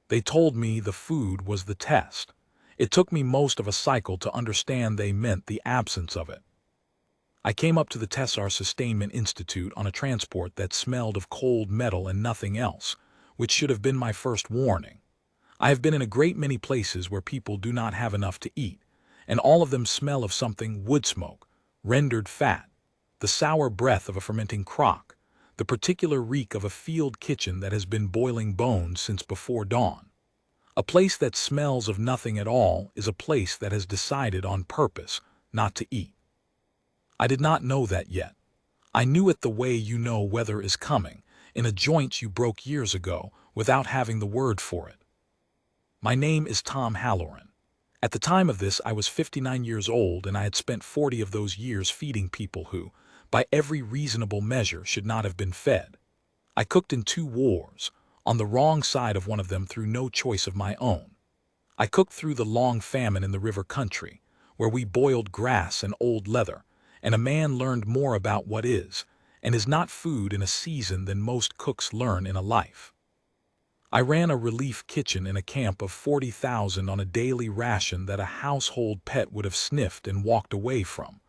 They told me the food was the test. It took me most of a cycle to understand they meant the absence of it. I came up to the Tessar Sustainment Institute on a transport that smelled of cold metal and nothing else, which should have been my first warning. I have been in a great many places where people do not have enough to eat, and all of them smell of something: wood smoke, rendered fat, the sour breath of a fermenting crock, the particular reek of a field kitchen that has been boiling bones since before dawn. A place that smells of nothing at all is a place that has decided on purpose not to eat. I did not know that yet. I knew it the way you know weather is coming, in a joint you broke years ago, without having the word for it. My name is Tom Halloran. At the time of this, I was 59 years old, and I had spent 40 of those years feeding people who, by every reasonable measure, should not have been fed. I cooked in 2 wars, on the wrong side of one of them through no choice of my own. I cooked through the long famine in the river country, where we boiled grass and old leather, and a man learned more about what is and is not food in a season than most cooks learn in a life. I ran a relief kitchen in a camp of 40,000 on a daily ration that a household pet would have sniffed and walked away from.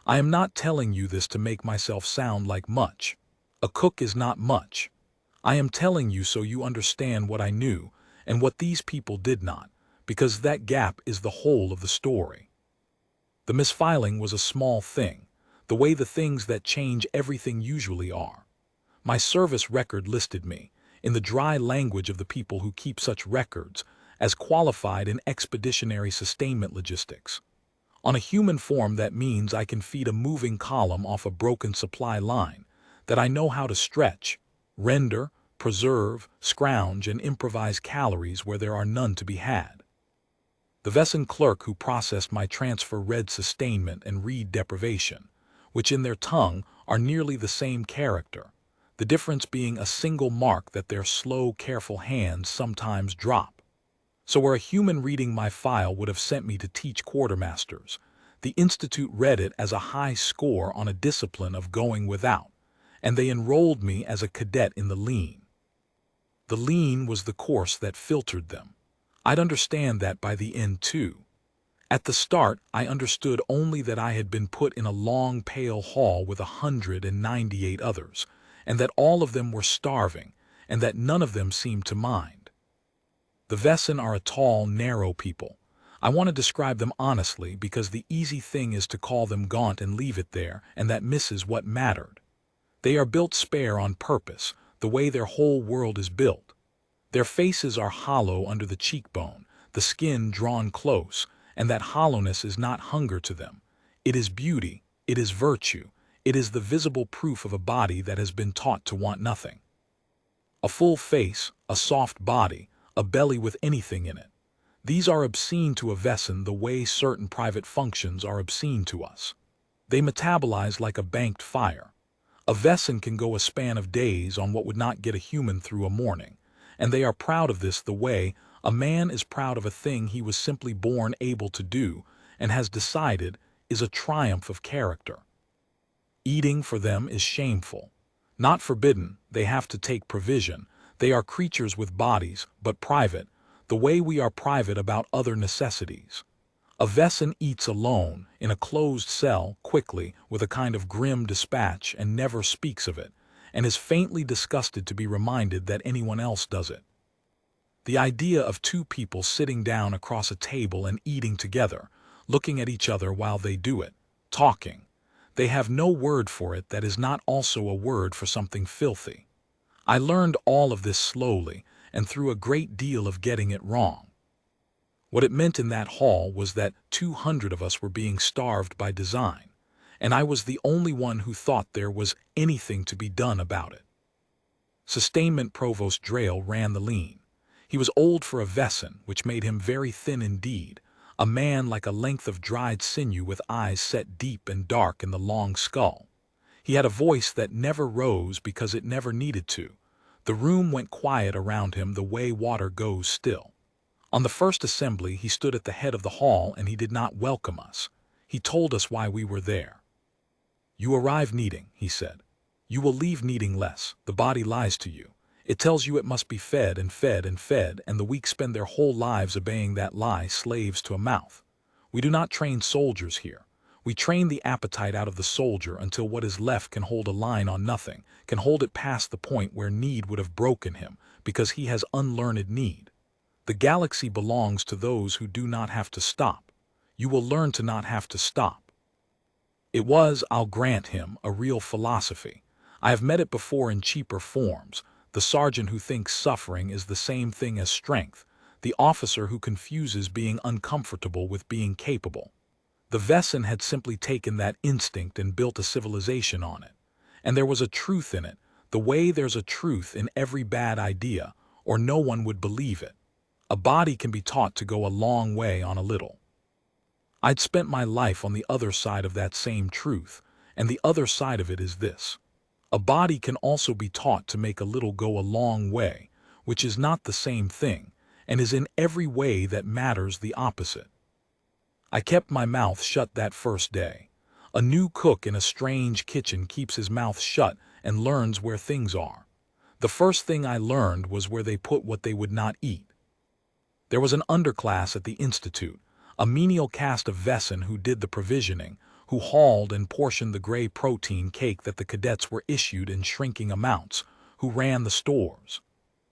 I am not telling you this to make myself sound like much. A cook is not much. I am telling you so you understand what I knew and what these people did not, because that gap is the whole of the story. The misfiling was a small thing, the way the things that change everything usually are. My service record listed me, in the dry language of the people who keep such records, as qualified in expeditionary sustainment logistics. On a human form, that means I can feed a moving column off a broken supply line, that I know how to stretch, render, preserve, scrounge, and improvise calories where there are none to be had. The vessel clerk who processed my transfer read sustainment and read deprivation, which in their tongue are nearly the same character, the difference being a single mark that their slow, careful hands sometimes drop. So where a human reading my file would have sent me to teach quartermasters, the Institute read it as a high score on a discipline of going without, and they enrolled me as a cadet in the lean. The lean was the course that filtered them. I'd understand that by the end too. At the start, I understood only that I had been put in a long, pale hall with 198 others, and that all of them were starving, and that none of them seemed to mind. The Vesan are a tall, narrow people. I want to describe them honestly because the easy thing is to call them gaunt and leave it there, and that misses what mattered. They are built spare on purpose, the way their whole world is built. Their faces are hollow under the cheekbone, the skin drawn close, and that hollowness is not hunger to them. It is beauty, it is virtue, it is the visible proof of a body that has been taught to want nothing. A full face, a soft body, a belly with anything in it. These are obscene to a Vesan the way certain private functions are obscene to us. They metabolize like a banked fire. A Vesan can go a span of days on what would not get a human through a morning, and they are proud of this the way a man is proud of a thing he was simply born able to do and has decided is a triumph of character. Eating for them is shameful. Not forbidden, they have to take provision. They are creatures with bodies, but private, the way we are private about other necessities. A Vesan eats alone, in a closed cell, quickly, with a kind of grim dispatch, and never speaks of it, and is faintly disgusted to be reminded that anyone else does it. The idea of 2 people sitting down across a table and eating together, looking at each other while they do it, talking. They have no word for it that is not also a word for something filthy. I learned all of this slowly and through a great deal of getting it wrong. What it meant in that hall was that 200 of us were being starved by design, and I was the only one who thought there was anything to be done about it. Sustainment Provost Drayle ran the lean. He was old for a Vesan, which made him very thin indeed, a man like a length of dried sinew with eyes set deep and dark in the long skull. He had a voice that never rose because it never needed to. The room went quiet around him the way water goes still. On the first assembly, he stood at the head of the hall and he did not welcome us. He told us why we were there. "You arrive needing," he said. "You will leave needing less. The body lies to you. It tells you it must be fed and fed and fed, and the weak spend their whole lives obeying that lie, slaves to a mouth. We do not train soldiers here. We train the appetite out of the soldier until what is left can hold a line on nothing, can hold it past the point where need would have broken him, because he has unlearned need. The galaxy belongs to those who do not have to stop. You will learn to not have to stop. It was, I'll grant him, a real philosophy. I have met it before in cheaper forms. The sergeant who thinks suffering is the same thing as strength. The officer who confuses being uncomfortable with being capable. The Vesson had simply taken that instinct and built a civilization on it. And there was a truth in it, the way there's a truth in every bad idea, or no one would believe it. A body can be taught to go a long way on a little. I'd spent my life on the other side of that same truth, and the other side of it is this. A body can also be taught to make a little go a long way, which is not the same thing, and is in every way that matters the opposite. I kept my mouth shut that first day. A new cook in a strange kitchen keeps his mouth shut and learns where things are. The first thing I learned was where they put what they would not eat. There was an underclass at the Institute, a menial caste of Vesson who did the provisioning, who hauled and portioned the gray protein cake that the cadets were issued in shrinking amounts, who ran the stores.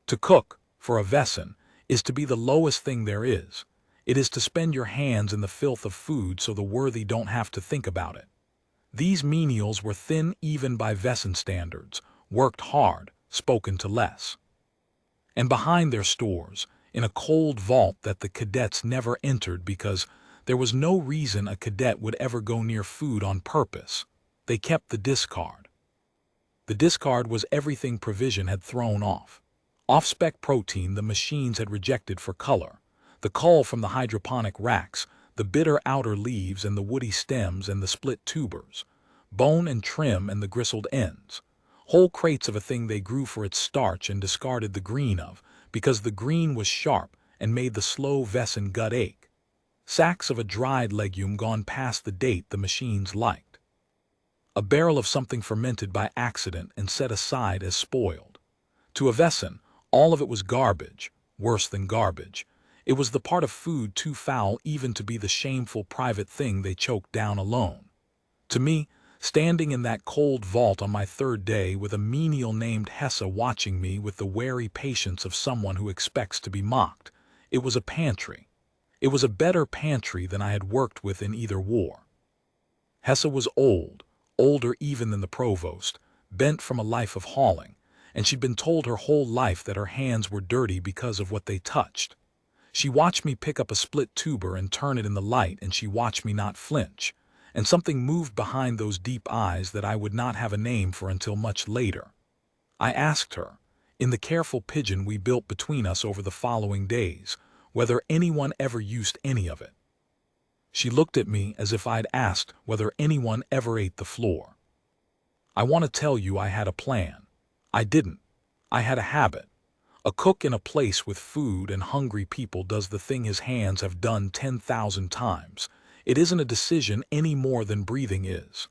To cook, for a Vesson, is to be the lowest thing there is. It is to spend your hands in the filth of food so the worthy don't have to think about it. These menials were thin even by Vesson standards, worked hard, spoken to less. And behind their stores, in a cold vault that the cadets never entered because there was no reason a cadet would ever go near food on purpose, they kept the discard. The discard was everything provision had thrown off. Off-spec protein the machines had rejected for color, the cull from the hydroponic racks, the bitter outer leaves and the woody stems and the split tubers, bone and trim and the gristled ends, whole crates of a thing they grew for its starch and discarded the green of, because the green was sharp and made the slow Vesson gut ache. Sacks of a dried legume gone past the date the machines liked. A barrel of something fermented by accident and set aside as spoiled. To a Vesson, all of it was garbage, worse than garbage. It was the part of food too foul even to be the shameful private thing they choked down alone. To me, standing in that cold vault on my third day with a menial named Hesse watching me with the wary patience of someone who expects to be mocked, it was a pantry. It was a better pantry than I had worked with in either war. Hesse was old, older even than the provost, bent from a life of hauling, and she'd been told her whole life that her hands were dirty because of what they touched. She watched me pick up a split tuber and turn it in the light, and she watched me not flinch, and something moved behind those deep eyes that I would not have a name for until much later. I asked her, in the careful pigeon we built between us over the following days, whether anyone ever used any of it. She looked at me as if I'd asked whether anyone ever ate the floor. I want to tell you I had a plan. I didn't. I had a habit. A cook in a place with food and hungry people does the thing his hands have done 10,000 times. It isn't a decision any more than breathing is.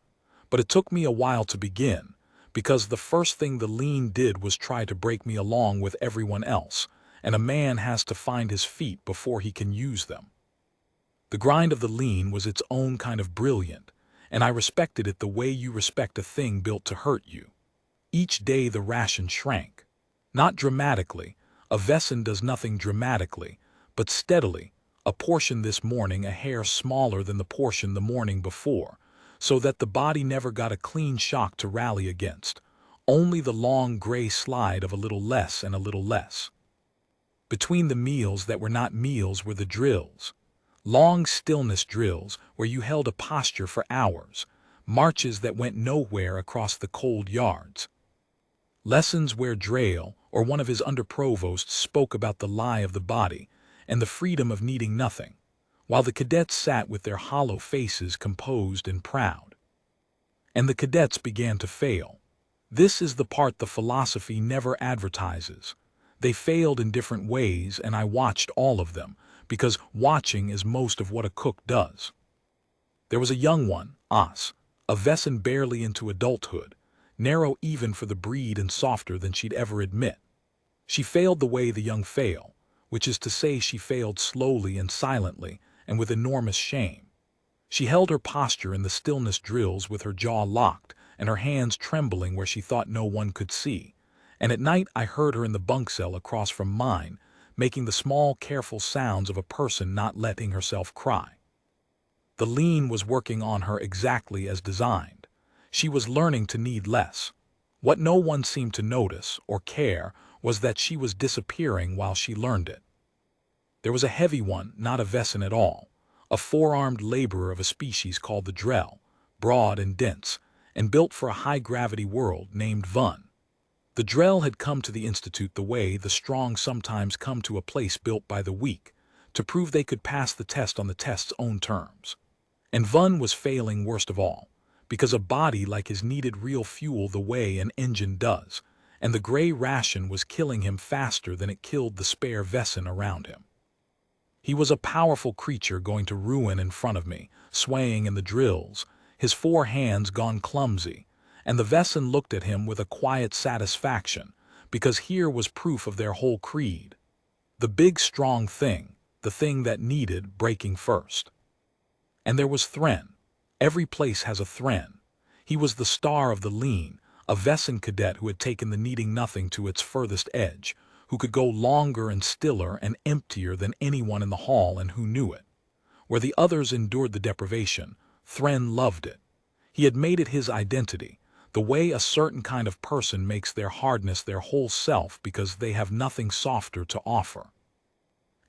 But it took me a while to begin, because the first thing the lean did was try to break me along with everyone else, and a man has to find his feet before he can use them. The grind of the lean was its own kind of brilliant, and I respected it the way you respect a thing built to hurt you. Each day the ration shrank. Not dramatically, a Vesson does nothing dramatically, but steadily, a portion this morning a hair smaller than the portion the morning before, so that the body never got a clean shock to rally against, only the long gray slide of a little less and a little less. Between the meals that were not meals were the drills, long stillness drills where you held a posture for hours, marches that went nowhere across the cold yards. Lessons where Drayle or one of his under-provosts spoke about the lie of the body and the freedom of needing nothing, while the cadets sat with their hollow faces composed and proud. And the cadets began to fail. This is the part the philosophy never advertises. They failed in different ways, and I watched all of them, because watching is most of what a cook does. There was a young one, Os, a Vesson barely into adulthood, narrow even for the breed and softer than she'd ever admit. She failed the way the young fail, which is to say she failed slowly and silently and with enormous shame. She held her posture in the stillness drills with her jaw locked and her hands trembling where she thought no one could see. And at night I heard her in the bunk cell across from mine, making the small, careful sounds of a person not letting herself cry. The lean was working on her exactly as designed. She was learning to need less. What no one seemed to notice or care was that she was disappearing while she learned it. There was a heavy one, not a Vesson at all, a four-armed laborer of a species called the Drell, broad and dense, and built for a high-gravity world named Vun. The Drell had come to the Institute the way the strong sometimes come to a place built by the weak, to prove they could pass the test on the test's own terms. And Vun was failing worst of all, because a body like his needed real fuel the way an engine does, and the gray ration was killing him faster than it killed the spare Vesson around him. He was a powerful creature going to ruin in front of me, swaying in the drills, his four hands gone clumsy, and the Vesson looked at him with a quiet satisfaction, because here was proof of their whole creed. The big strong thing, the thing that needed breaking first. And there was Thren. Every place has a Thren. He was the star of the lean, a Vesson cadet who had taken the needing nothing to its furthest edge, who could go longer and stiller and emptier than anyone in the hall and who knew it. Where the others endured the deprivation, Thren loved it. He had made it his identity, the way a certain kind of person makes their hardness their whole self because they have nothing softer to offer.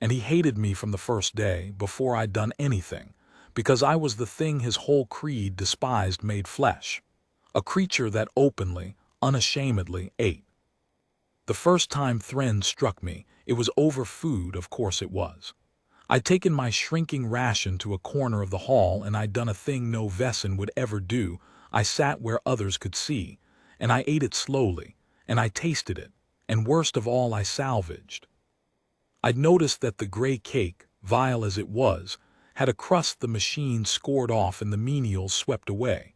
And he hated me from the first day, before I'd done anything, because I was the thing his whole creed despised made flesh, a creature that openly, unashamedly ate. The first time Thren struck me, it was over food, of course it was. I'd taken my shrinking ration to a corner of the hall and I'd done a thing no Vesson would ever do. I sat where others could see, and I ate it slowly, and I tasted it, and worst of all I salvaged. I'd noticed that the gray cake, vile as it was, had a crust the machine scored off and the menials swept away,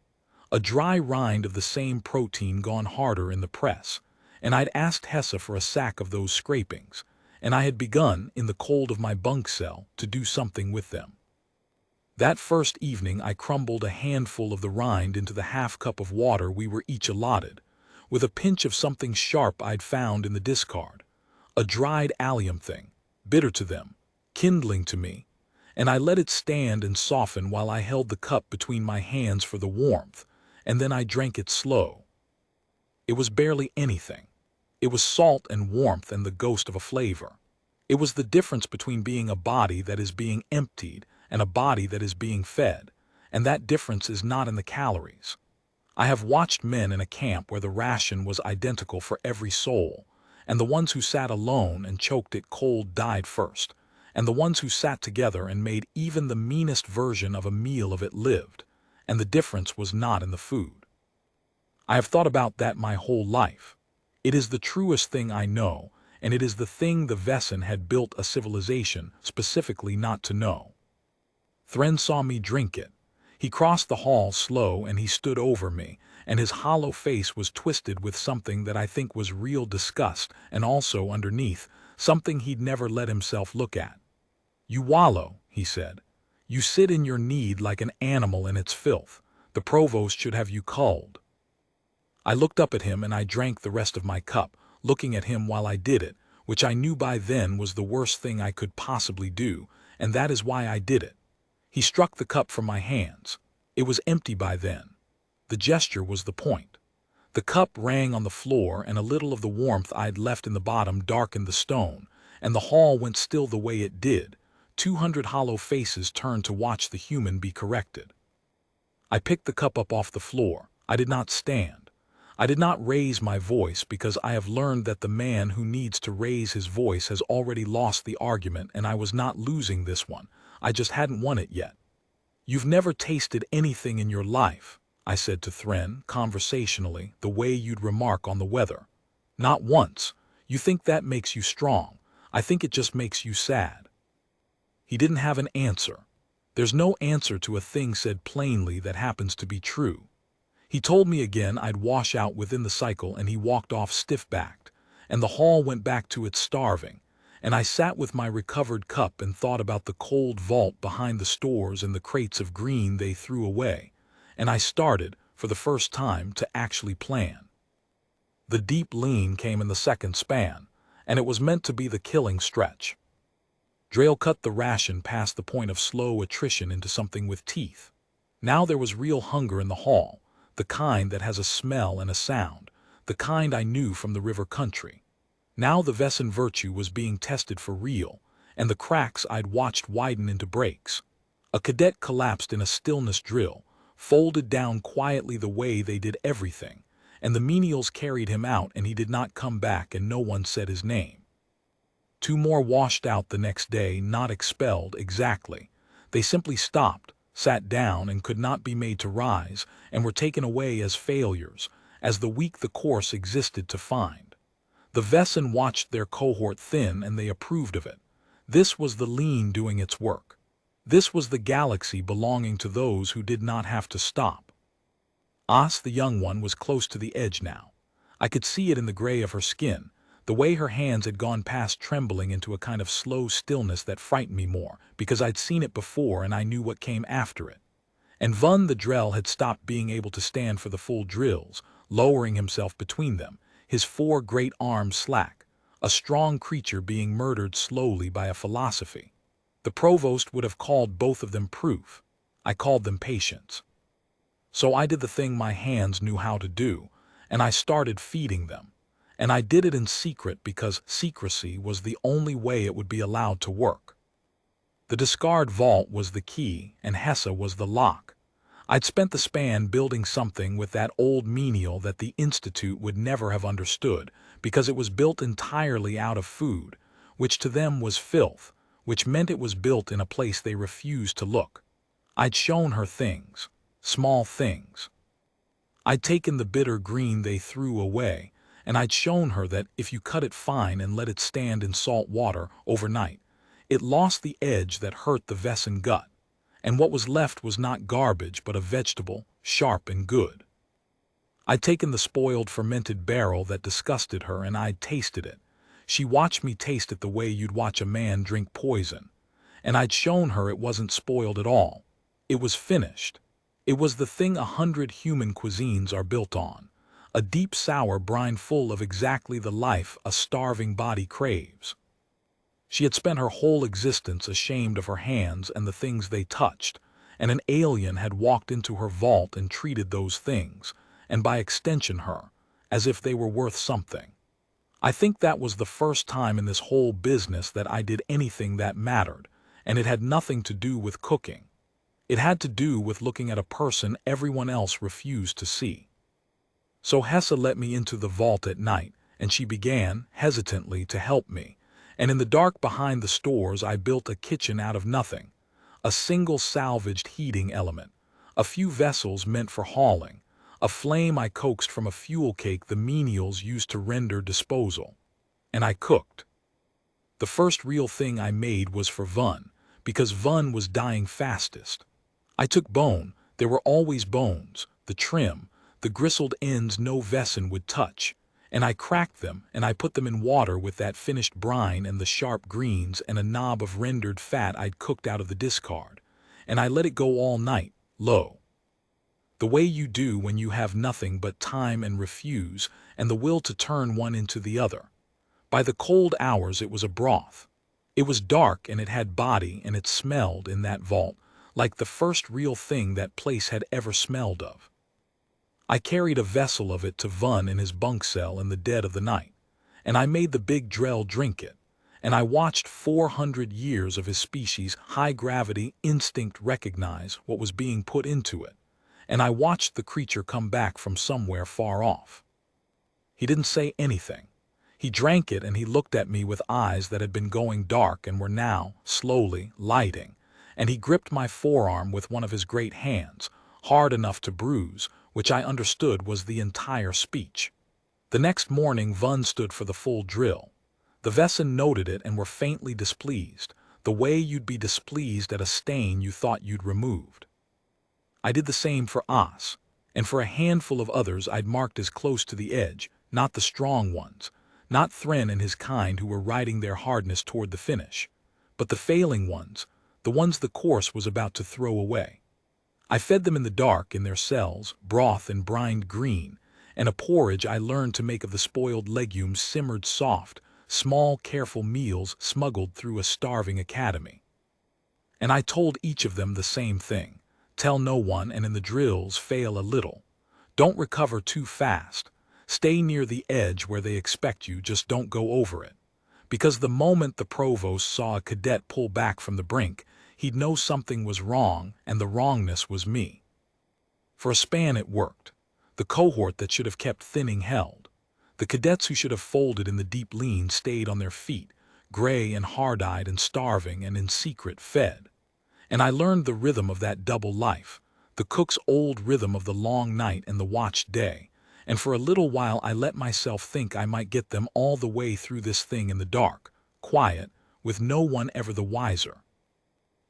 a dry rind of the same protein gone harder in the press, and I'd asked Hesse for a sack of those scrapings, and I had begun, in the cold of my bunk cell, to do something with them. That first evening I crumbled a handful of the rind into the half-cup of water we were each allotted, with a pinch of something sharp I'd found in the discard, a dried allium thing, bitter to them, kindling to me, and I let it stand and soften while I held the cup between my hands for the warmth, and then I drank it slow. It was barely anything. It was salt and warmth and the ghost of a flavor. It was the difference between being a body that is being emptied and a body that is being fed, and that difference is not in the calories. I have watched men in a camp where the ration was identical for every soul, and the ones who sat alone and choked it cold died first, and the ones who sat together and made even the meanest version of a meal of it lived, and the difference was not in the food. I have thought about that my whole life. It is the truest thing I know, and it is the thing the Vesson had built a civilization specifically not to know. Thren saw me drink it. He crossed the hall slow and he stood over me, and his hollow face was twisted with something that I think was real disgust, and also underneath, something he'd never let himself look at. "You wallow," he said. "You sit in your need like an animal in its filth. The provost should have you culled." I looked up at him and I drank the rest of my cup, looking at him while I did it, which I knew by then was the worst thing I could possibly do, and that is why I did it. He struck the cup from my hands. It was empty by then. The gesture was the point. The cup rang on the floor and a little of the warmth I'd left in the bottom darkened the stone, and the hall went still the way it did. 200 hollow faces turned to watch the human be corrected. I picked the cup up off the floor. I did not stand. I did not raise my voice because I have learned that the man who needs to raise his voice has already lost the argument, and I was not losing this one. I just hadn't won it yet. "You've never tasted anything in your life," I said to Thren, conversationally, the way you'd remark on the weather. "Not once. You think that makes you strong. I think it just makes you sad." He didn't have an answer. There's no answer to a thing said plainly that happens to be true. He told me again I'd wash out within the cycle, and he walked off stiff-backed, and the hall went back to its starving, and I sat with my recovered cup and thought about the cold vault behind the stores and the crates of green they threw away, and I started, for the first time, to actually plan. The deep lean came in the second span, and it was meant to be the killing stretch. Drayle cut the ration past the point of slow attrition into something with teeth. Now there was real hunger in the hall, the kind that has a smell and a sound, the kind I knew from the river country. Now the Wesen virtue was being tested for real, and the cracks I'd watched widen into breaks. A cadet collapsed in a stillness drill, folded down quietly the way they did everything, and the menials carried him out and he did not come back and no one said his name. 2 more washed out the next day, not expelled exactly. They simply stopped, sat down and could not be made to rise, and were taken away as failures, as the weak the course existed to find. The Wesen watched their cohort thin and they approved of it. This was the lean doing its work. This was the galaxy belonging to those who did not have to stop. As, the young one, was close to the edge now. I could see it in the gray of her skin, the way her hands had gone past trembling into a kind of slow stillness that frightened me more, because I'd seen it before and I knew what came after it. And Vun the Drell had stopped being able to stand for the full drills, lowering himself between them, his 4 great arms slack, a strong creature being murdered slowly by a philosophy. The provost would have called both of them proof. I called them patience. So I did the thing my hands knew how to do, and I started feeding them. And I did it in secret because secrecy was the only way it would be allowed to work. The discard vault was the key, and HFY was the lock. I'd spent the span building something with that old menial that the Institute would never have understood, because it was built entirely out of food, which to them was filth, which meant it was built in a place they refused to look. I'd shown her things. Small things. I'd taken the bitter green they threw away, and I'd shown her that if you cut it fine and let it stand in salt water overnight, it lost the edge that hurt the Wesen gut, and what was left was not garbage but a vegetable, sharp and good. I'd taken the spoiled fermented barrel that disgusted her and I'd tasted it. She watched me taste it the way you'd watch a man drink poison, and I'd shown her it wasn't spoiled at all. It was finished. It was the thing 100 human cuisines are built on, a deep sour brine full of exactly the life a starving body craves. She had spent her whole existence ashamed of her hands and the things they touched, and an alien had walked into her vault and treated those things, and by extension her, as if they were worth something. I think that was the first time in this whole business that I did anything that mattered, and it had nothing to do with cooking. It had to do with looking at a person everyone else refused to see. So HFY let me into the vault at night, and she began, hesitantly, to help me. And in the dark behind the stores I built a kitchen out of nothing. A single salvaged heating element. A few vessels meant for hauling. A flame I coaxed from a fuel cake the menials used to render disposal. And I cooked. The first real thing I made was for Vun, because Vun was dying fastest. I took bone, there were always bones, the trim, the gristled ends no Wesen would touch, and I cracked them and I put them in water with that finished brine and the sharp greens and a knob of rendered fat I'd cooked out of the discard, and I let it go all night, low. The way you do when you have nothing but time and refuse and the will to turn one into the other. By the cold hours it was a broth. It was dark and it had body and it smelled in that vault like the first real thing that place had ever smelled of. I carried a vessel of it to Vun in his bunk cell in the dead of the night, and I made the big Drell drink it, and I watched 400 years of his species' high-gravity instinct recognize what was being put into it, and I watched the creature come back from somewhere far off. He didn't say anything. He drank it and he looked at me with eyes that had been going dark and were now, slowly, lighting, and he gripped my forearm with one of his great hands, hard enough to bruise, which I understood was the entire speech. The next morning Vun stood for the full drill. The Wesen noted it and were faintly displeased, the way you'd be displeased at a stain you thought you'd removed. I did the same for As, and for a handful of others I'd marked as close to the edge, not the strong ones, Not Thren and his kind who were riding their hardness toward the finish, but the failing ones, the ones the course was about to throw away. I fed them in the dark in their cells, broth and brined green, and a porridge I learned to make of the spoiled legumes simmered soft, small, careful meals smuggled through a starving academy. And I told each of them the same thing: tell no one, and in the drills fail a little. Don't recover too fast. Stay near the edge where they expect you, just don't go over it. Because the moment the provost saw a cadet pull back from the brink, he'd know something was wrong, and the wrongness was me. For a span it worked. The cohort that should have kept thinning held. The cadets who should have folded in the deep lean stayed on their feet, gray and hard-eyed and starving and in secret fed. And I learned the rhythm of that double life, the cook's old rhythm of the long night and the watched day, and for a little while I let myself think I might get them all the way through this thing in the dark, quiet, with no one ever the wiser.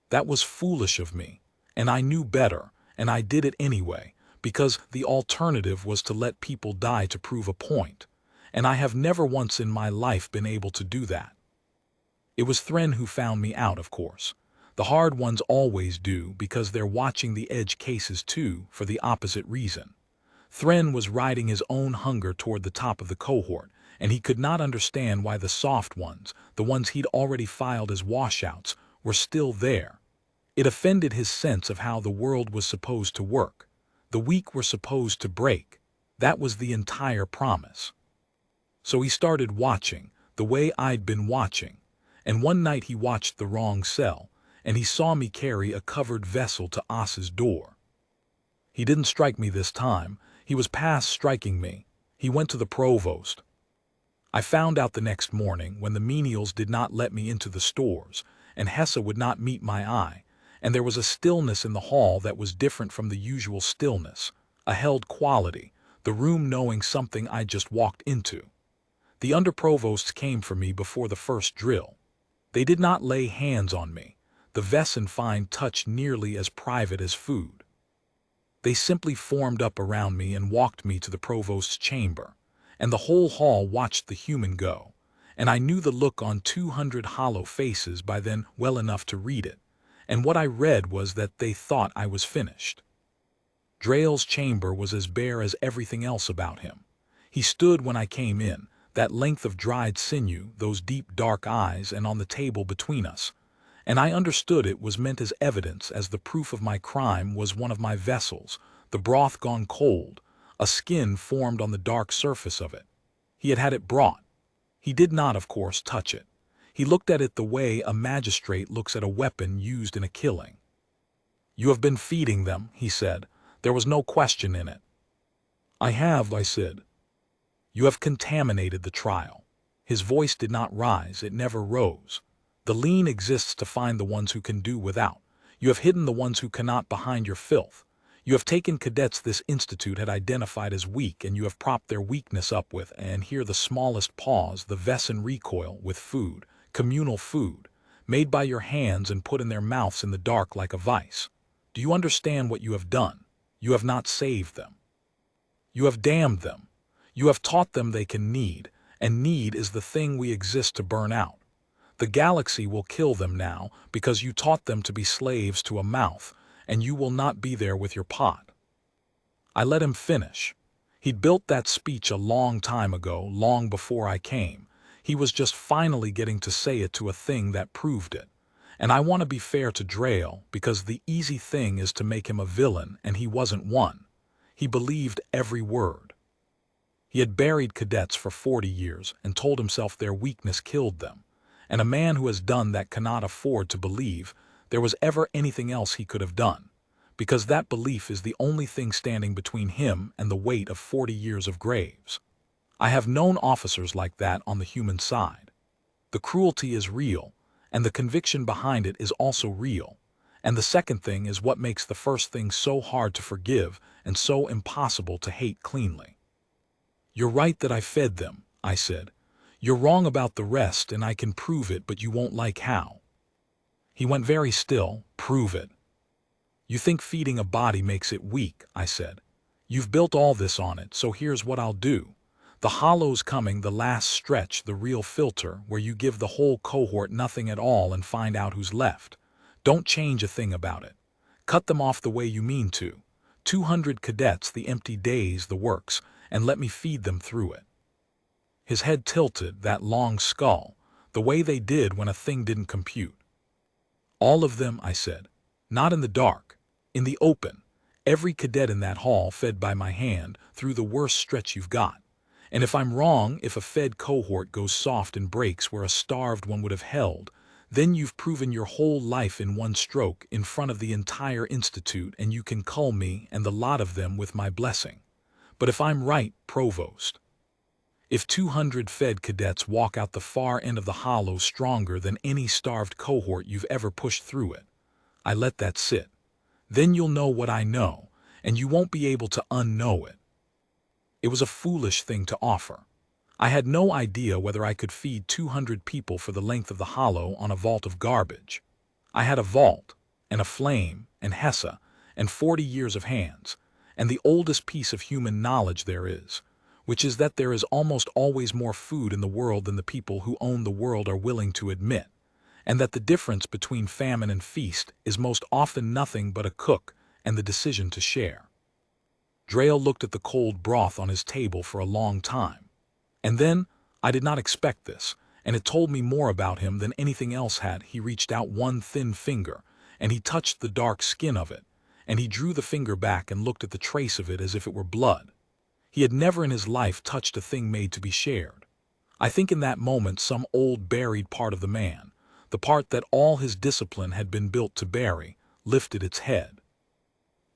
That was foolish of me, and I knew better, and I did it anyway, because the alternative was to let people die to prove a point, and I have never once in my life been able to do that. It was Thren who found me out, of course. The hard ones always do, because they're watching the edge cases too, for the opposite reason. Thren was riding his own hunger toward the top of the cohort, and he could not understand why the soft ones, the ones he'd already filed as washouts, were still there. It offended his sense of how the world was supposed to work. The weak were supposed to break. That was the entire promise. So he started watching, the way I'd been watching, and one night he watched the wrong cell, and he saw me carry a covered vessel to Os's door. He didn't strike me this time. He was past striking me. He went to the provost. I found out the next morning when the menials did not let me into the stores, and Hesse would not meet my eye, and there was a stillness in the hall that was different from the usual stillness, a held quality, the room knowing something I just walked into. The underprovosts came for me before the first drill. They did not lay hands on me, the Wesen fine touch nearly as private as food. They simply formed up around me and walked me to the provost's chamber, and the whole hall watched the human go, and I knew the look on 200 hollow faces by then well enough to read it, and what I read was that they thought I was finished. Drael's chamber was as bare as everything else about him. He stood when I came in, that length of dried sinew, those deep dark eyes, and on the table between us, and I understood it was meant as evidence, as the proof of my crime was one of my vessels, the broth gone cold, a skin formed on the dark surface of it. He had had it brought. He did not, of course, touch it. He looked at it the way a magistrate looks at a weapon used in a killing. "You have been feeding them," he said. There was no question in it. "I have," I said. "You have contaminated the trial." His voice did not rise, it never rose. The lean exists to find the ones who can do without. You have hidden the ones who cannot behind your filth. You have taken cadets this institute had identified as weak, and you have propped their weakness up with, and here the smallest pause, the Wesen recoil, with food, communal food, made by your hands and put in their mouths in the dark like a vice. Do you understand what you have done? You have not saved them. You have damned them. You have taught them they can need, and need is the thing we exist to burn out. The galaxy will kill them now because you taught them to be slaves to a mouth, and you will not be there with your pot. I let him finish. He'd built that speech a long time ago, long before I came. He was just finally getting to say it to a thing that proved it. And I want to be fair to Drael, because the easy thing is to make him a villain, and he wasn't one. He believed every word. He had buried cadets for 40 years and told himself their weakness killed them. And a man who has done that cannot afford to believe there was ever anything else he could have done, because that belief is the only thing standing between him and the weight of 40 years of graves. I have known officers like that on the human side. The cruelty is real, and the conviction behind it is also real, and the second thing is what makes the first thing so hard to forgive and so impossible to hate cleanly. "You're right that I fed them," I said. "You're wrong about the rest, and I can prove it, but you won't like how." He went very still. "Prove it." "You think feeding a body makes it weak," I said. "You've built all this on it, so here's what I'll do. The hollow's coming, the last stretch, the real filter, where you give the whole cohort nothing at all and find out who's left. Don't change a thing about it. Cut them off the way you mean to. 200 cadets, the empty days, the works, and let me feed them through it. His head tilted, that long skull, the way they did when a thing didn't compute. All of them, I said. Not in the dark. In the open. Every cadet in that hall fed by my hand through the worst stretch you've got. And if I'm wrong, if a fed cohort goes soft and breaks where a starved one would have held, then you've proven your whole life in one stroke in front of the entire institute, and you can cull me and the lot of them with my blessing. But if I'm right, provost, if 200 fed cadets walk out the far end of the hollow stronger than any starved cohort you've ever pushed through it, I let that sit. Then you'll know what I know, and you won't be able to unknow it. It was a foolish thing to offer. I had no idea whether I could feed 200 people for the length of the hollow on a vault of garbage. I had a vault, and a flame, and HESA, and 40 years of hands, and the oldest piece of human knowledge there is, which is that there is almost always more food in the world than the people who own the world are willing to admit, and that the difference between famine and feast is most often nothing but a cook and the decision to share. Drayle looked at the cold broth on his table for a long time. And then, I did not expect this, and it told me more about him than anything else had. He reached out one thin finger, and he touched the dark skin of it, and he drew the finger back and looked at the trace of it as if it were blood. He had never in his life touched a thing made to be shared. I think in that moment some old buried part of the man, the part that all his discipline had been built to bury, lifted its head.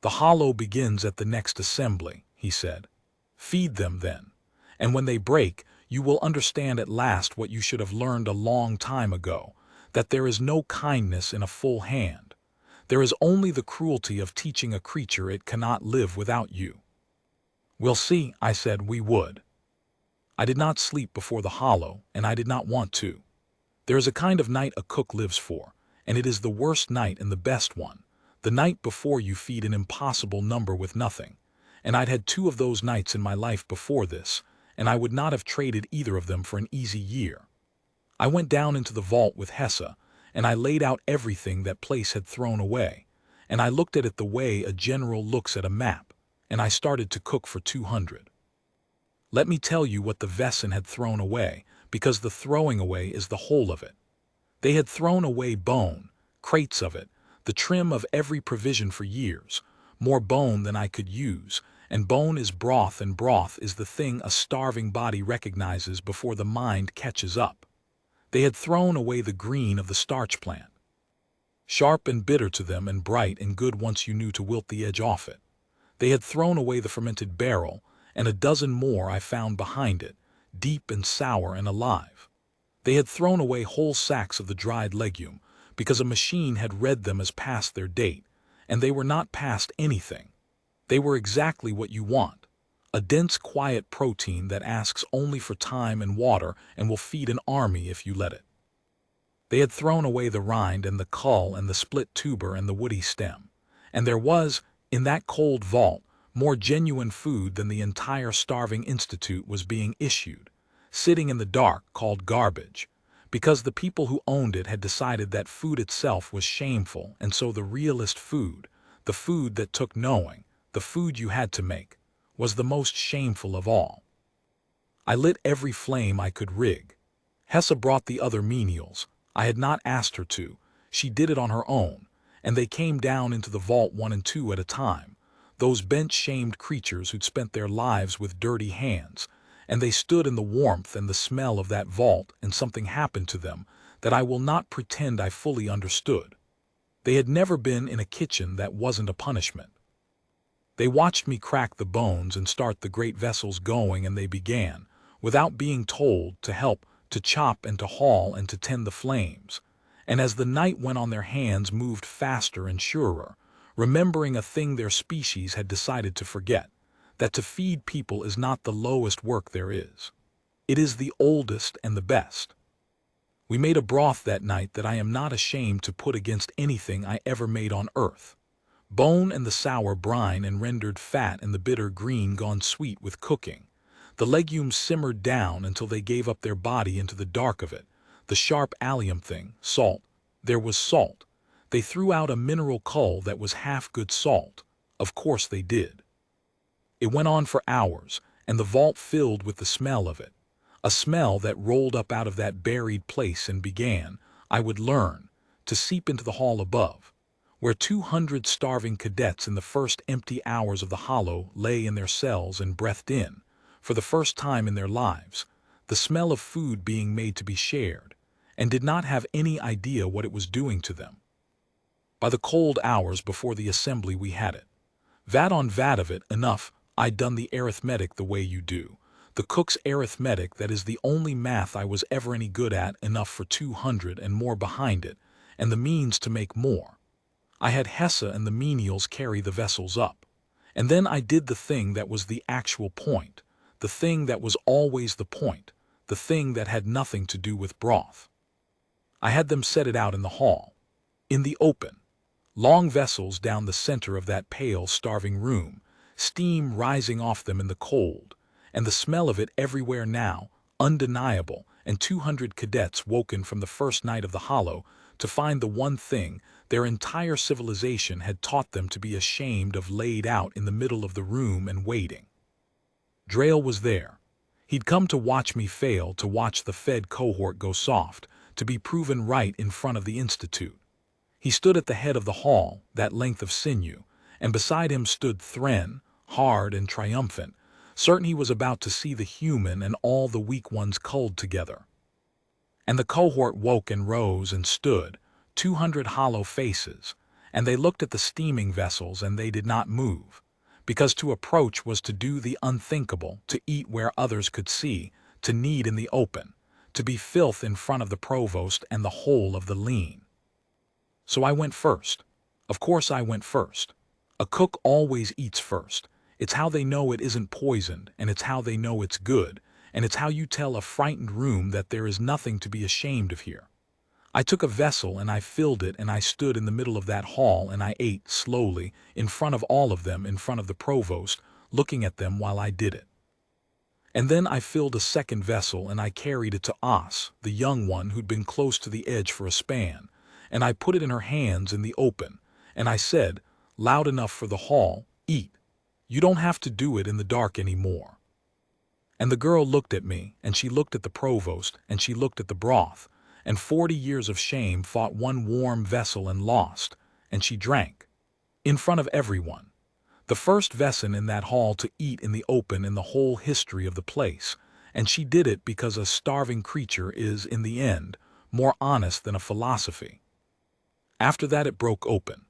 The hollow begins at the next assembly, he said. Feed them then, and when they break, you will understand at last what you should have learned a long time ago, that there is no kindness in a full hand. There is only the cruelty of teaching a creature it cannot live without you. We'll see, I said we would. I did not sleep before the hollow, and I did not want to. There is a kind of night a cook lives for, and it is the worst night and the best one. The night before you feed an impossible number with nothing, and I'd had 2 of those nights in my life before this, and I would not have traded either of them for an easy year. I went down into the vault with HESA, and I laid out everything that place had thrown away, and I looked at it the way a general looks at a map, and I started to cook for 200. Let me tell you what the Vesen had thrown away, because the throwing away is the whole of it. They had thrown away bone, crates of it, the trim of every provision for years, more bone than I could use, and bone is broth, and broth is the thing a starving body recognizes before the mind catches up. They had thrown away the green of the starch plant, sharp and bitter to them and bright and good once you knew to wilt the edge off it. They had thrown away the fermented barrel, and a dozen more I found behind it, deep and sour and alive. They had thrown away whole sacks of the dried legume, because a machine had read them as past their date, and they were not past anything. They were exactly what you want, a dense, quiet protein that asks only for time and water and will feed an army if you let it. They had thrown away the rind and the cull and the split tuber and the woody stem, and there was, in that cold vault, more genuine food than the entire starving institute was being issued, sitting in the dark, called garbage, because the people who owned it had decided that food itself was shameful, and so the realist food, the food that took knowing, the food you had to make, was the most shameful of all. I lit every flame I could rig. HESA brought the other menials. I had not asked her to. She did it on her own, and they came down into the vault 1 and 2 at a time, those bench-shamed creatures who'd spent their lives with dirty hands, and they stood in the warmth and the smell of that vault, and something happened to them that I will not pretend I fully understood. They had never been in a kitchen that wasn't a punishment. They watched me crack the bones and start the great vessels going, and they began, without being told, to help, to chop and to haul and to tend the flames. And as the night went on, their hands moved faster and surer, remembering a thing their species had decided to forget, that to feed people is not the lowest work there is. It is the oldest and the best. We made a broth that night that I am not ashamed to put against anything I ever made on earth. Bone and the sour brine and rendered fat and the bitter green gone sweet with cooking, The legumes simmered down until they gave up their body into the dark of it. The sharp allium thing, salt. There was salt. They threw out a mineral coal that was half good salt. Of course they did. It went on for hours, and the vault filled with the smell of it. A smell that rolled up out of that buried place and began, I would learn, to seep into the hall above, where 200 starving cadets in the first empty hours of the hollow lay in their cells and breathed in, for the first time in their lives, the smell of food being made to be shared, and did not have any idea what it was doing to them. By the cold hours before the assembly we had it. Vat on vat of it enough. I'd done the arithmetic the way you do. The cook's arithmetic, that is the only math I was ever any good at, enough for 200 and more behind it, and the means to make more. I had Hesse and the menials carry the vessels up. And then I did the thing that was the actual point, the thing that was always the point, the thing that had nothing to do with broth. I had them set it out in the hall, in the open, long vessels down the center of that pale, starving room, steam rising off them in the cold, and the smell of it everywhere now, undeniable, and 200 cadets woken from the first night of the hollow to find the one thing their entire civilization had taught them to be ashamed of laid out in the middle of the room and waiting. Drayle was there. He'd come to watch me fail, to watch the Fed cohort go soft, to be proven right in front of the Institute. He stood at the head of the hall, that length of sinew, and beside him stood Thren, hard and triumphant, certain he was about to see the human and all the weak ones culled together. And the cohort woke and rose and stood, 200 hollow faces, and they looked at the steaming vessels and they did not move, because to approach was to do the unthinkable, to eat where others could see, to knead in the open, to be filth in front of the provost and the whole of the lean. So I went first. Of course I went first. A cook always eats first. It's how they know it isn't poisoned, and it's how they know it's good, and it's how you tell a frightened room that there is nothing to be ashamed of here. I took a vessel and I filled it and I stood in the middle of that hall and I ate slowly, in front of all of them, in front of the provost, looking at them while I did it. And then I filled a second vessel and I carried it to Os, the young one who'd been close to the edge for a span, and I put it in her hands in the open, and I said, loud enough for the hall, eat. You don't have to do it in the dark anymore. And the girl looked at me, and she looked at the provost, and she looked at the broth, and 40 years of shame fought one warm vessel and lost, and she drank. In front of everyone. The first vessel in that hall to eat in the open in the whole history of the place, and she did it because a starving creature is, in the end, more honest than a philosophy. After that it broke open.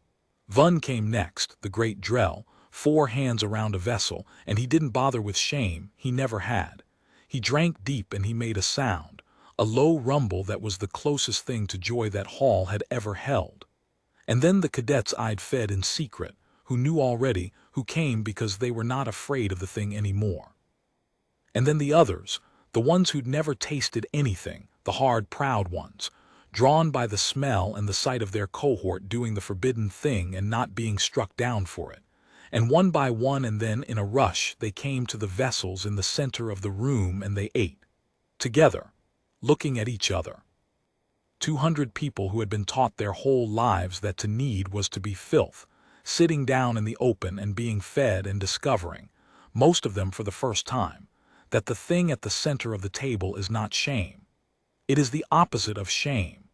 Vun came next, the great Drell, 4 hands around a vessel, and he didn't bother with shame, he never had. He drank deep and he made a sound, a low rumble that was the closest thing to joy that hall had ever held. And then the cadets I'd fed in secret, who knew already, who came because they were not afraid of the thing anymore. And then the others, the ones who'd never tasted anything, the hard, proud ones, drawn by the smell and the sight of their cohort doing the forbidden thing and not being struck down for it. And one by one and then in a rush they came to the vessels in the center of the room and they ate. Together, looking at each other. 200 people who had been taught their whole lives that to knead was to be filth, sitting down in the open and being fed and discovering, most of them for the first time, that the thing at the center of the table is not shame. It is the opposite of shame.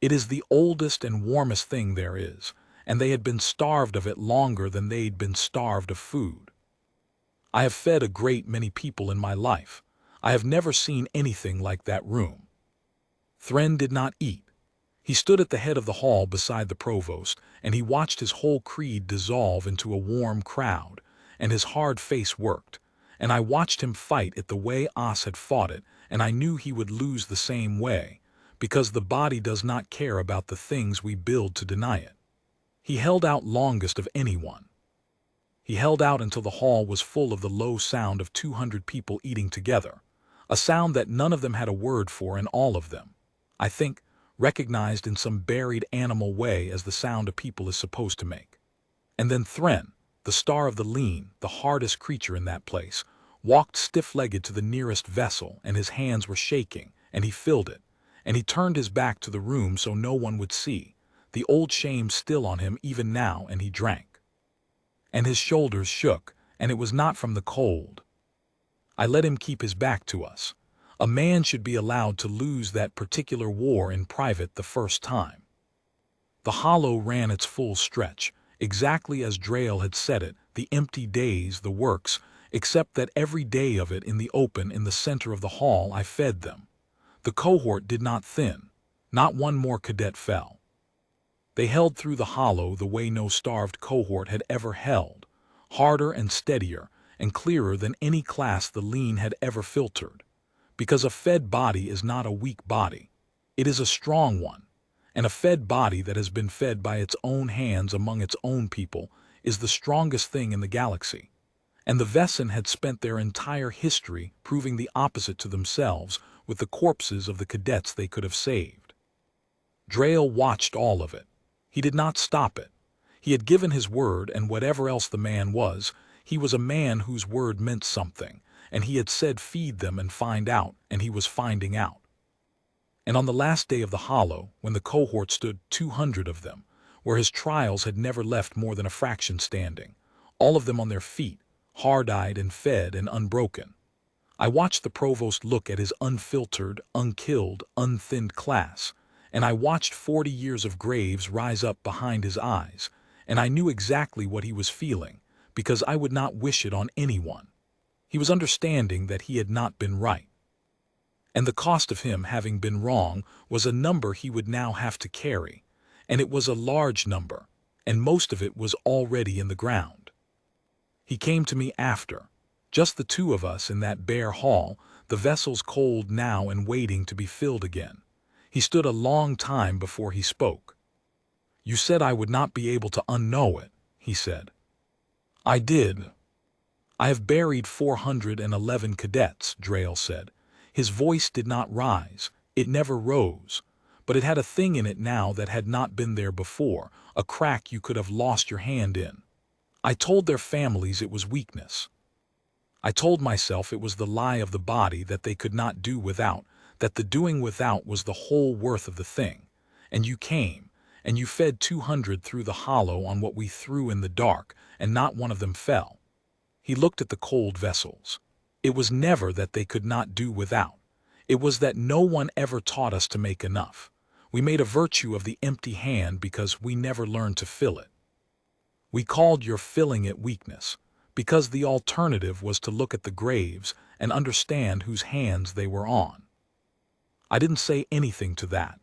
It is the oldest and warmest thing there is, and they had been starved of it longer than they'd been starved of food. I have fed a great many people in my life. I have never seen anything like that room. Thren did not eat. He stood at the head of the hall beside the provost, and he watched his whole creed dissolve into a warm crowd, and his hard face worked, and I watched him fight it the way Os had fought it, and I knew he would lose the same way, because the body does not care about the things we build to deny it. He held out longest of anyone. He held out until the hall was full of the low sound of 200 people eating together, a sound that none of them had a word for, and all of them, I think, recognized in some buried animal way as the sound a people is supposed to make. And then Thren, the star of the lean, the hardest creature in that place, walked stiff-legged to the nearest vessel, and his hands were shaking, and he filled it, and he turned his back to the room so no one would see, the old shame still on him even now, and he drank. And his shoulders shook, and it was not from the cold. I let him keep his back to us. A man should be allowed to lose that particular war in private the first time. The hollow ran its full stretch, exactly as Drayle had said it, the empty days, the works, except that every day of it in the open in the center of the hall I fed them. The cohort did not thin. Not one more cadet fell. They held through the hollow the way no starved cohort had ever held, harder and steadier and clearer than any class the lean had ever filtered. Because a fed body is not a weak body. It is a strong one. And a fed body that has been fed by its own hands among its own people is the strongest thing in the galaxy. And the Vesen had spent their entire history proving the opposite to themselves with the corpses of the cadets they could have saved. Drayle watched all of it. He did not stop it. He had given his word, and whatever else the man was, he was a man whose word meant something, and he had said feed them and find out, and he was finding out. And on the last day of the hollow, when the cohort stood 200 of them, where his trials had never left more than a fraction standing, all of them on their feet, hard-eyed and fed and unbroken, I watched the provost look at his unfiltered, unkilled, unthinned class, and I watched 40 years of graves rise up behind his eyes, and I knew exactly what he was feeling, because I would not wish it on anyone. He was understanding that he had not been right. And the cost of him having been wrong was a number he would now have to carry, and it was a large number, and most of it was already in the ground. He came to me after, just the two of us in that bare hall, the vessels cold now and waiting to be filled again. He stood a long time before he spoke. "You said I would not be able to unknow it," he said. "I did. I have buried 411 cadets," Drayle said. His voice did not rise, it never rose, but it had a thing in it now that had not been there before, a crack you could have lost your hand in. I told their families it was weakness. I told myself it was the lie of the body that they could not do without, that the doing without was the whole worth of the thing. And you came, and you fed 200 through the hollow on what we threw in the dark, and not one of them fell. He looked at the cold vessels. It was never that they could not do without. It was that no one ever taught us to make enough. We made a virtue of the empty hand because we never learned to fill it. We called your filling it weakness, because the alternative was to look at the graves and understand whose hands they were on. I didn't say anything to that.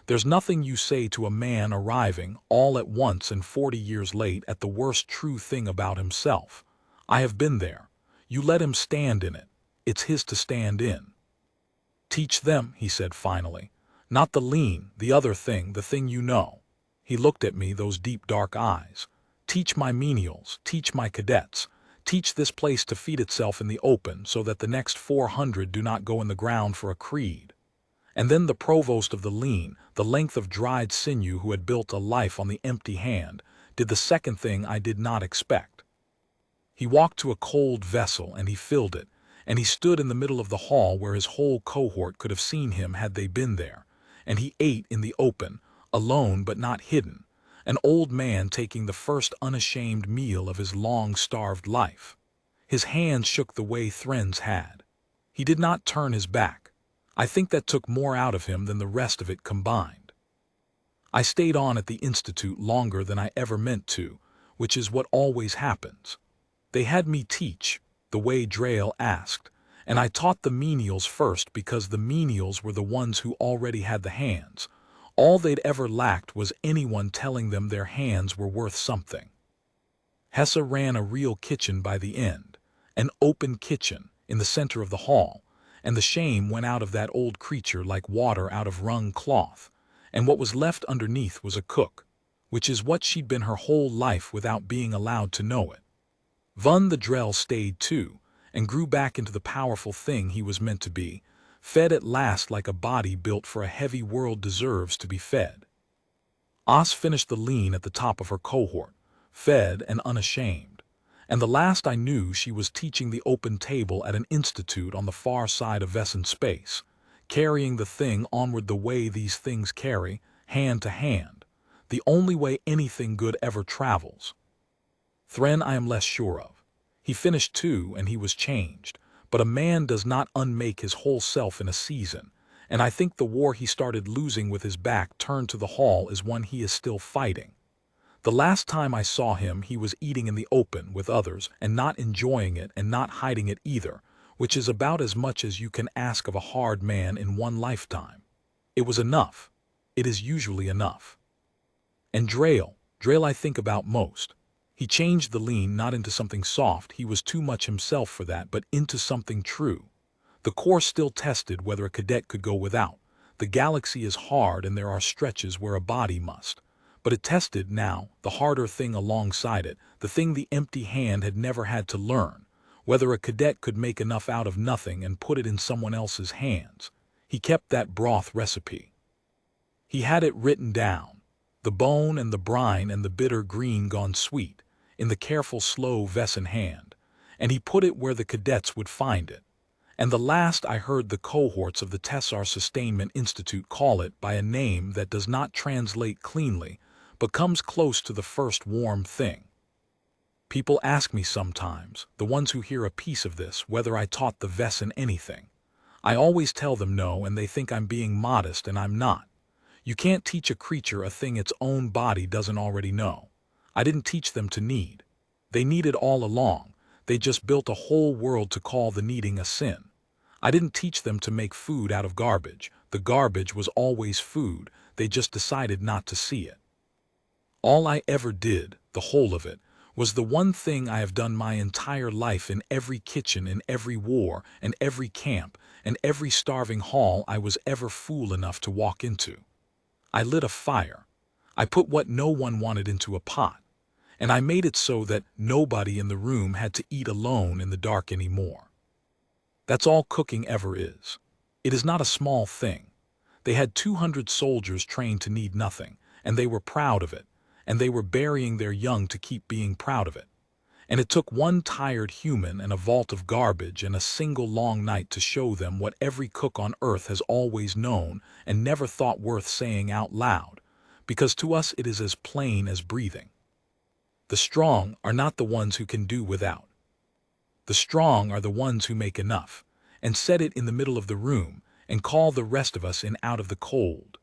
There's nothing you say to a man arriving all at once and 40 years late at the worst true thing about himself. I have been there. You let him stand in it. It's his to stand in. "Teach them," he said finally. "Not the lean, the other thing, the thing you know." He looked at me, those deep dark eyes. "Teach my menials, teach my cadets. Teach this place to feed itself in the open so that the next 400 do not go in the ground for a creed." And then the provost of the lean, the length of dried sinew who had built a life on the empty hand, did the second thing I did not expect. He walked to a cold vessel and he filled it, and he stood in the middle of the hall where his whole cohort could have seen him had they been there, and he ate in the open, alone but not hidden, an old man taking the first unashamed meal of his long-starved life. His hands shook the way Thren's had. He did not turn his back. I think that took more out of him than the rest of it combined. I stayed on at the Institute longer than I ever meant to, which is what always happens. They had me teach, the way Drayle asked, and I taught the menials first because the menials were the ones who already had the hands. All they'd ever lacked was anyone telling them their hands were worth something. Hesse ran a real kitchen by the end, an open kitchen in the center of the hall, and the shame went out of that old creature like water out of wrung cloth, and what was left underneath was a cook, which is what she'd been her whole life without being allowed to know it. Von the Drell stayed too, and grew back into the powerful thing he was meant to be, fed at last like a body built for a heavy world deserves to be fed. Os finished the lean at the top of her cohort, fed and unashamed, And the last I knew, she was teaching the open table at an institute on the far side of Vesson space, carrying the thing onward the way these things carry, hand to hand, the only way anything good ever travels. Thren I am less sure of. He finished too, and he was changed, but a man does not unmake his whole self in a season, and I think the war he started losing with his back turned to the hall is one he is still fighting. The last time I saw him, he was eating in the open with others and not enjoying it and not hiding it either, which is about as much as you can ask of a hard man in one lifetime. It was enough. It is usually enough. And Drail I think about most. He changed the lean not into something soft, he was too much himself for that, but into something true. The core still tested whether a cadet could go without. The galaxy is hard and there are stretches where a body must. But it tested now, the harder thing alongside it, the thing the empty hand had never had to learn, whether a cadet could make enough out of nothing and put it in someone else's hands. He kept that broth recipe. He had it written down, the bone and the brine and the bitter green gone sweet, in the careful slow Vesson hand, and he put it where the cadets would find it. And the last I heard the cohorts of the Tessar Sustainment Institute call it by a name that does not translate cleanly, but comes close to the first warm thing. People ask me sometimes, the ones who hear a piece of this, whether I taught the Vesson anything. I always tell them no, and they think I'm being modest, and I'm not. You can't teach a creature a thing its own body doesn't already know. I didn't teach them to need. They needed all along. They just built a whole world to call the needing a sin. I didn't teach them to make food out of garbage. The garbage was always food. They just decided not to see it. All I ever did, the whole of it, was the one thing I have done my entire life in every kitchen, in every war, and every camp, and every starving hall I was ever fool enough to walk into. I lit a fire. I put what no one wanted into a pot, and I made it so that nobody in the room had to eat alone in the dark anymore. That's all cooking ever is. It is not a small thing. They had 200 soldiers trained to need nothing, and they were proud of it, and they were burying their young to keep being proud of it. And it took one tired human and a vault of garbage and a single long night to show them what every cook on earth has always known and never thought worth saying out loud, because to us it is as plain as breathing. The strong are not the ones who can do without. The strong are the ones who make enough, and set it in the middle of the room, and call the rest of us in out of the cold.